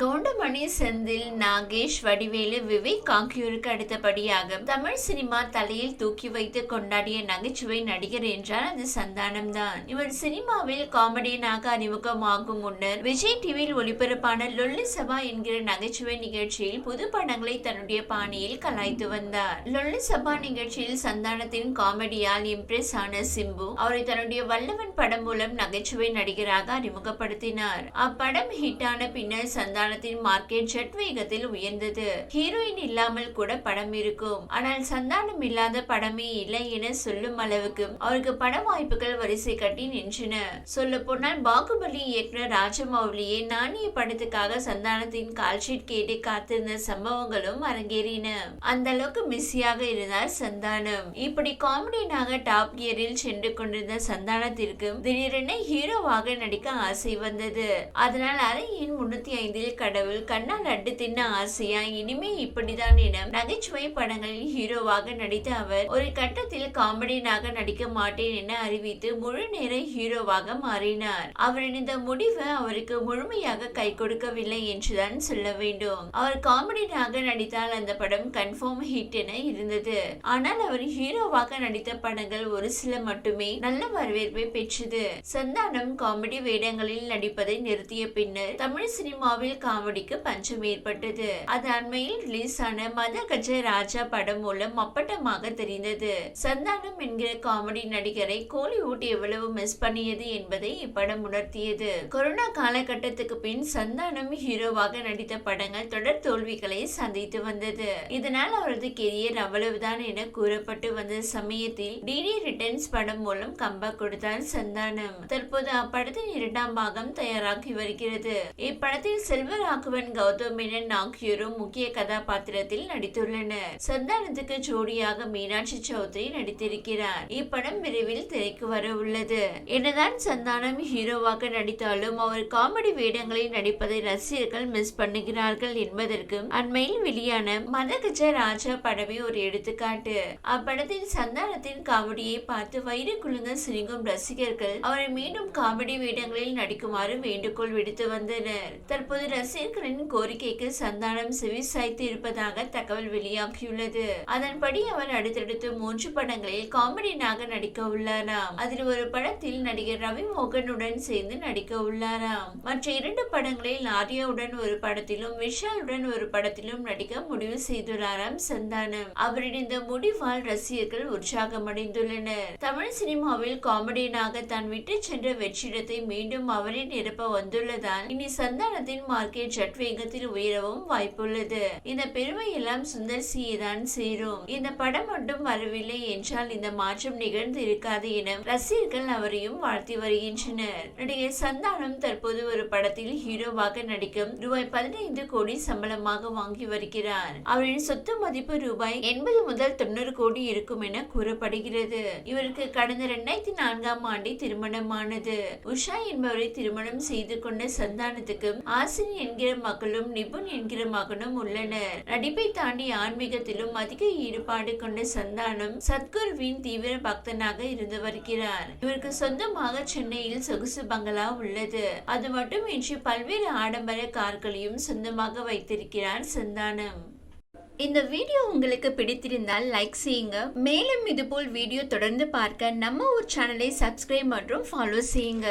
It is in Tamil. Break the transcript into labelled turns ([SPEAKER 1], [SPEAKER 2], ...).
[SPEAKER 1] கவுண்டமணி, செந்தில், நாகேஷ், வடிவேலு, விவேக் ஆகியோருக்கு அடுத்தபடியாக தமிழ் சினிமா தலையில் தூக்கி வைத்து கொண்டாடிய நகைச்சுவை நடிகர் என்றால் அது சந்தானம் தான். இவர் சினிமாவில் காமெடியனாக அறிமுகமாகும் முன்னர் விஜய் டிவியில் ஒளிபரப்பான லொல்லி சபா என்கிற நகைச்சுவை நிகழ்ச்சியில் புது படங்களை தன்னுடைய பாணியில் கலாய்த்து வந்தார். லொல்லி சபா நிகழ்ச்சியில் சந்தானத்தின் காமெடியால் இம்ப்ரெஸ் ஆன சிம்பு அவரை தன்னுடைய வல்லவன் படம் மூலம் நகைச்சுவை நடிகராக அறிமுகப்படுத்தினார். அப்படம் ஹிட்டான பின்னர் சந்தானத்தின் மார்க்கெட் ஜெட் வேகத்தில் உயர்ந்தது. ஹீரோயின் இல்லாமல் கூட படம் இருக்கும், ஆனால் சந்தானம் இல்லாத படமே இல்லை என சொல்லும் அளவுக்கு அவருக்கு பட வாய்ப்புகள் வரிசை கட்டி நின்றன. சொல்ல போனால் பாகுபலி இயக்குனர் ராஜமௌலியே நாணிய படத்துக்காக சந்தானத்தின் கால்ஷீட் கேட்டு காத்திருந்த சம்பவங்களும் அரங்கேறின. அந்த அளவுக்கு பிஸியாக இருந்தார் சந்தானம். இப்படி காமெடியனாக டாப் கியரில் சென்று கொண்டிருந்த சந்தானத்திற்கு திடீரென ஹீரோவாக நடிக்க ஆசை வந்தது. அதனால் அறையின் 305 கடவுள், கண்ணால் அட்டு தின்ன ஆசையா, இனிமே இப்படிதான் என நகைச்சுவை படங்களில் ஹீரோவாக நடித்த அவர் ஒரு கட்டத்தில் காமெடியனாக நடிக்க மாட்டேன் என அறிவித்து முழு நேர ஹீரோவாக மாறினார். அவரின் இந்த முடிவு அவருக்கு முழுமையாக கை கொடுக்கவில்லை என்றுதான் சொல்ல வேண்டும். அவர் காமெடியனாக நடித்தால் அந்த படம் கன்ஃபார்ம் ஹிட் என இருந்தது. ஆனால் அவர் ஹீரோவாக நடித்த படங்கள் ஒரு சில மட்டுமே நல்ல வரவேற்பை பெற்றது. சந்தானம் காமெடி வேடங்களில் நடிப்பதை நிறுத்திய பின்னர் தமிழ் சினிமாவில் காமெடிக்கு பஞ்சம் ஏற்பட்டது. அது அண்மையில் ரிலீஸ் ஆன மத கஜ ராஜா படம் மூலம் அப்பட்டமாக தெரிந்தது. சந்தானம் என்கிற காமெடி நடிகரை கோலிவுட் எவ்வளவு மிஸ் பண்ணியது என்பதை இப்படம் உணர்த்தியது. கொரோனா காலகட்டத்துக்கு பின் சந்தானம் ஹீரோவாக நடித்த படங்கள் தொடர் தோல்விகளை சந்தித்து வந்தது. இதனால் அவரது கெரியர் அவ்வளவுதான் என கூறப்பட்டு வந்த சமயத்தில் டிடி ரிட்டர்ன்ஸ் படம் மூலம் கம்பேக் கொடுத்தார் சந்தானம். தற்போது அப்படத்தின் 2ஆம் பாகம் தயாராகி வருகிறது. இப்படத்தில் செல்வராகவன், கௌதம் மேனன் ஆகியோரும் முக்கிய கதாபாத்திரத்தில் நடித்துள்ளனர். சந்தானத்துக்கு ஜோடியாக மீனாட்சி சௌத்ரி நடித்திருக்கிறார். இப்படம் விரைவில் திரைக்கு வர உள்ளது. என்னதான் சந்தானம் ஹீரோவாக நடித்தாலும் அவர் காமெடி வேடங்களில் நடிப்பதை ரசிகர்கள் மிஸ் பண்ணுகிறார்கள் என்பதற்கு அண்மையில் வெளியான மதகஜ ராஜா படமே ஒரு எடுத்துக்காட்டு. அப்படத்தில் சந்தானத்தின் காமெடியை பார்த்து வயிறு குலுங்க சிரிக்கும் ரசிகர்கள் அவரை மீண்டும் காமெடி வேடங்களில் நடிக்குமாறு வேண்டுகோள் விடுத்து வந்தனர். தற்போது ரசிகர்களின் கோரிக்கைக்கு சந்தானம் செவி சாய்த்து இருப்பதாக தகவல் வெளியாகியுள்ளது. அதன்படி அவர் அடுத்தடுத்து 3 படங்களில் காமெடியனாக நடிக்க உள்ளாராம். அதில் ஒரு படத்தில் நடிகர் ரவி மோகனுடன் சேர்ந்து நடிக்க உள்ளாராம். மற்ற 2 படங்களில் ஆர்யாவுடன் ஒரு படத்திலும் விஷாலுடன் ஒரு படத்திலும் நடிக்க முடிவு செய்துள்ளாராம் சந்தானம். அவரின் இந்த முடிவால் ரசிகர்கள் உற்சாகமடைந்துள்ளனர். தமிழ் சினிமாவில் காமெடியனாக தான் விட்டு சென்ற வெற்றிடத்தை மீண்டும் அவரே நிரப்ப வந்துள்ளதால் இனி சந்தானத்தின் மார்க்கெட் ஜெட் வேகத்தில் உயரவும் வாய்ப்புள்ளது. இந்த பெருமை எல்லாம் சுந்தர் சியை தான் சேரும். இந்த படம் மட்டும் வரவில்லை என்றால் இந்த மாற்றம் நிகழ்ந்து இருக்காது என ரசிகர்கள் அவரையும் வாழ்த்தி வருகின்றனர். நடிகர் சந்தானம் தற்போது ஒரு படத்தில் ஹீரோவாக நடிக்கும் ரூபாய் 15 கோடி சம்பளமாக வாங்கி வருகிறார். அவரின் சொத்து மதிப்பு ரூபாய் 80 முதல் 90 கோடி இருக்கும் என கூறப்படுகிறது. இவருக்கு கடந்த 2004ஆம் ஆண்டே திருமணமானது. உஷா என்பவரை திருமணம் செய்து கொண்ட சந்தானத்துக்கு ஆசினி என்கிற மகளும் நிபுன் என்கிற மகனும் உள்ளனர். நடிப்பை தாண்டி ஆன்மீகத்திலும் அதிக ஈடுபாடு கொண்ட சந்தானம் சத்குருவின் தீவிர பக்தனாக இருந்து வருகிறார். இவருக்கு சொந்தமாக சென்னையில் சொகுசு பங்களா உள்ளது. அது மட்டுமின்றி பல்வேறு ஆடம்பர கார்களையும் சொந்தமாக வைத்திருக்கிறார் சந்தானம். இந்த வீடியோ உங்களுக்கு பிடித்திருந்தால் லைக் செய்யுங்க. மேலும் இதுபோல் வீடியோ தொடர்ந்து பார்க்க நம்ம ஒரு சேனலை சப்ஸ்கிரைப் மற்றும் ஃபாலோ செய்யுங்க.